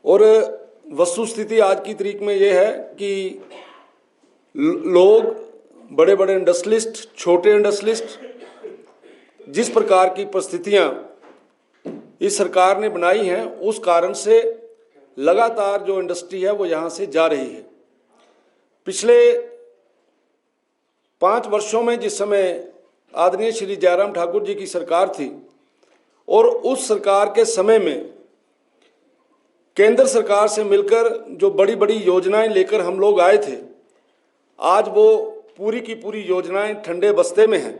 और वस्तुस्थिति आज की तारीख में ये है कि लोग, बड़े बड़े इंडस्ट्रियलिस्ट, छोटे इंडस्ट्रियलिस्ट, जिस प्रकार की परिस्थितियां इस सरकार ने बनाई हैं, उस कारण से लगातार जो इंडस्ट्री है वो यहाँ से जा रही है। पिछले 5 वर्षों में, जिस समय आदरणीय श्री जयराम ठाकुर जी की सरकार थी, और उस सरकार के समय में केंद्र सरकार से मिलकर जो बड़ी बड़ी योजनाएं लेकर हम लोग आए थे, आज वो पूरी की पूरी योजनाएं ठंडे बस्ते में हैं।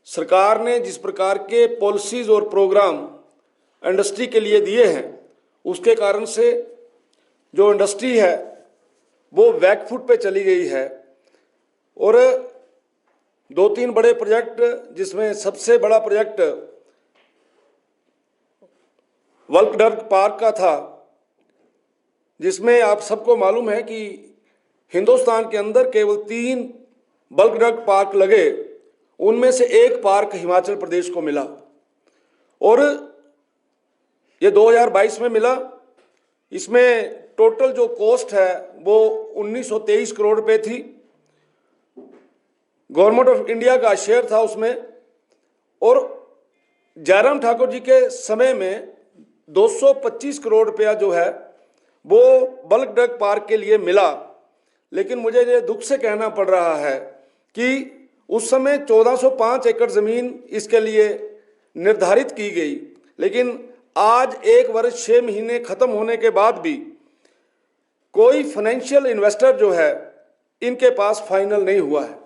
सरकार ने जिस प्रकार के पॉलिसीज और प्रोग्राम इंडस्ट्री के लिए दिए हैं, उसके कारण से जो इंडस्ट्री है वो बैकफुट पे चली गई है। और 2-3 बड़े प्रोजेक्ट, जिसमें सबसे बड़ा प्रोजेक्ट वल्कडर्ग पार्क का था, जिसमें आप सबको मालूम है कि हिंदुस्तान के अंदर केवल 3 वल्कडर्ग पार्क लगे, उनमें से एक पार्क हिमाचल प्रदेश को मिला और ये 2022 में मिला। इसमें टोटल जो कॉस्ट है वो 1923 करोड़ रुपए थी। गवर्नमेंट ऑफ इंडिया का शेयर था उसमें, और जयराम ठाकुर जी के समय में 225 करोड़ रुपया जो है वो वल्कडर्ग पार्क के लिए मिला। लेकिन मुझे ये दुख से कहना पड़ रहा है कि उस समय 1405 एकड़ ज़मीन इसके लिए निर्धारित की गई, लेकिन आज 1 वर्ष 6 महीने ख़त्म होने के बाद भी कोई फाइनेंशियल इन्वेस्टर जो है इनके पास फाइनल नहीं हुआ है।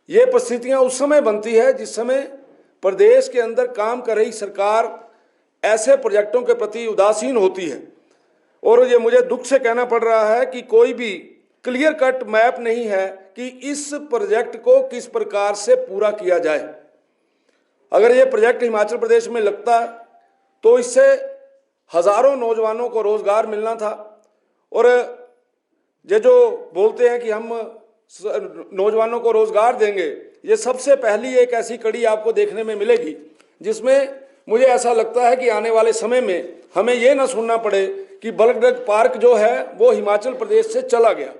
ये परिस्थितियाँ उस समय बनती है जिस समय प्रदेश के अंदर काम कर रही सरकार ऐसे प्रोजेक्टों के प्रति उदासीन होती है। और ये मुझे दुख से कहना पड़ रहा है कि कोई भी क्लियर कट मैप नहीं है कि इस प्रोजेक्ट को किस प्रकार से पूरा किया जाए। अगर ये प्रोजेक्ट हिमाचल प्रदेश में लगता तो इससे हज़ारों नौजवानों को रोज़गार मिलना था। और ये जो बोलते हैं कि हम नौजवानों को रोज़गार देंगे, ये सबसे पहली एक ऐसी कड़ी आपको देखने में मिलेगी जिसमें मुझे ऐसा लगता है कि आने वाले समय में हमें ये ना सुनना पड़े कि वल्कडर्ग पार्क जो है वो हिमाचल प्रदेश से चला गया।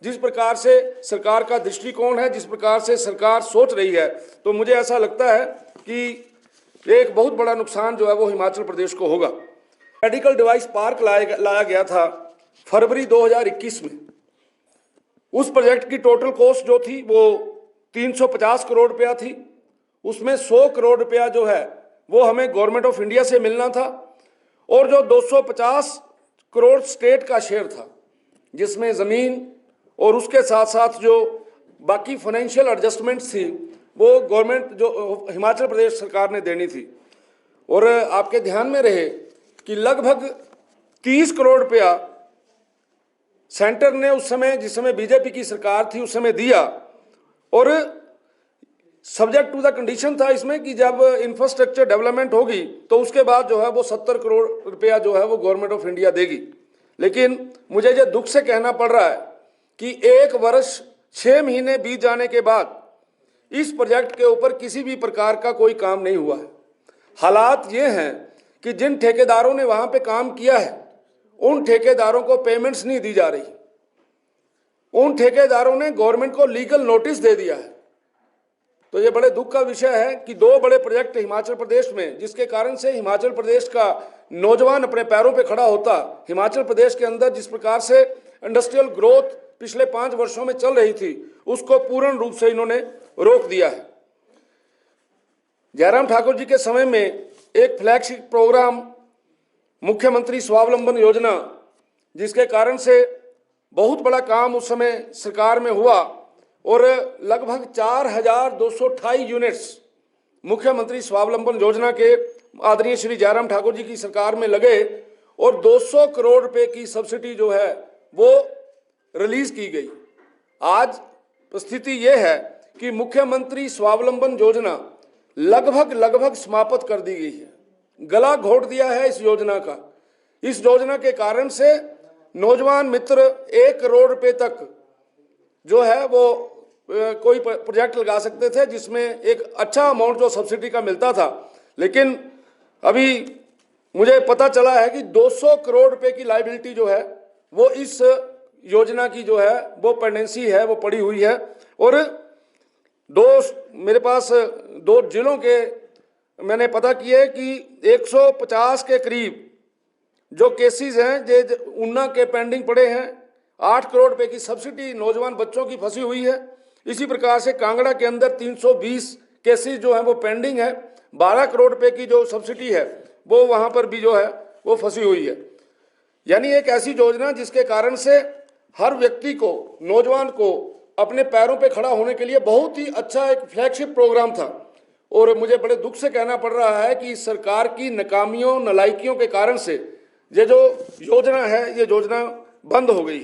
जिस प्रकार से सरकार का दृष्टिकोण है, जिस प्रकार से सरकार सोच रही है, तो मुझे ऐसा लगता है कि एक बहुत बड़ा नुकसान जो है वो हिमाचल प्रदेश को होगा। मेडिकल डिवाइस पार्क लाया गया था फरवरी 2021 में। उस प्रोजेक्ट की टोटल कॉस्ट जो थी वो 350 करोड़ रुपया थी। उसमें 100 करोड़ रुपया जो है वो हमें गवर्नमेंट ऑफ इंडिया से मिलना था, और जो 250 करोड़ स्टेट का शेयर था, जिसमें ज़मीन और उसके साथ साथ जो बाकी फाइनेंशियल एडजस्टमेंट्स थी वो गवर्नमेंट जो हिमाचल प्रदेश सरकार ने देनी थी। और आपके ध्यान में रहे कि लगभग 30 करोड़ रुपया सेंटर ने उस समय, जिस समय बीजेपी की सरकार थी, उस समय दिया। और सब्जेक्ट टू द कंडीशन था इसमें कि जब इंफ्रास्ट्रक्चर डेवलपमेंट होगी तो उसके बाद जो है वो 70 करोड़ रुपया जो है वो गवर्नमेंट ऑफ इंडिया देगी। लेकिन मुझे ये दुख से कहना पड़ रहा है कि 1 वर्ष 6 महीने बीत जाने के बाद इस प्रोजेक्ट के ऊपर किसी भी प्रकार का कोई काम नहीं हुआ है। हालात ये हैं कि जिन ठेकेदारों ने वहाँ पे काम किया है उन ठेकेदारों को पेमेंट्स नहीं दी जा रही। उन ठेकेदारों ने गवर्नमेंट को लीगल नोटिस दे दिया है। तो ये बड़े दुख का विषय है कि 2 बड़े प्रोजेक्ट हिमाचल प्रदेश में, जिसके कारण से हिमाचल प्रदेश का नौजवान अपने पैरों पे खड़ा होता। हिमाचल प्रदेश के अंदर जिस प्रकार से इंडस्ट्रियल ग्रोथ पिछले 5 वर्षों में चल रही थी, उसको पूर्ण रूप से इन्होंने रोक दिया है। जयराम ठाकुर जी के समय में एक फ्लैगशिप प्रोग्राम मुख्यमंत्री स्वावलंबन योजना, जिसके कारण से बहुत बड़ा काम उस समय सरकार में हुआ, और लगभग 4228 यूनिट्स मुख्यमंत्री स्वावलंबन योजना के आदरणीय श्री जयराम ठाकुर जी की सरकार में लगे, और 200 करोड़ रुपए की सब्सिडी जो है वो रिलीज की गई। आज स्थिति ये है कि मुख्यमंत्री स्वावलंबन योजना लगभग समाप्त कर दी गई है। गला घोट दिया है इस योजना का। इस योजना के कारण से नौजवान मित्र 1 करोड़ रुपए तक जो है वो कोई प्रोजेक्ट लगा सकते थे, जिसमें एक अच्छा अमाउंट जो सब्सिडी का मिलता था। लेकिन अभी मुझे पता चला है कि 200 करोड़ रुपए की लाइबिलिटी जो है वो इस योजना की जो है वो पेंडेंसी है, वो पड़ी हुई है। और मेरे पास 2 जिलों के मैंने पता किए कि 150 के करीब जो केसेस हैं जो ऊना के पेंडिंग पड़े हैं। 8 करोड़ रुपए की सब्सिडी नौजवान बच्चों की फंसी हुई है। इसी प्रकार से कांगड़ा के अंदर 320 केसेस जो हैं वो पेंडिंग है। 12 करोड़ रुपए की जो सब्सिडी है वो वहां पर भी जो है वो फंसी हुई है। यानी एक ऐसी योजना जिसके कारण से हर व्यक्ति को, नौजवान को अपने पैरों पे खड़ा होने के लिए बहुत ही अच्छा एक फ्लैगशिप प्रोग्राम था। और मुझे बड़े दुख से कहना पड़ रहा है कि सरकार की नाकामियों, नालायकियों के कारण से ये जो योजना है ये योजना बंद हो गई।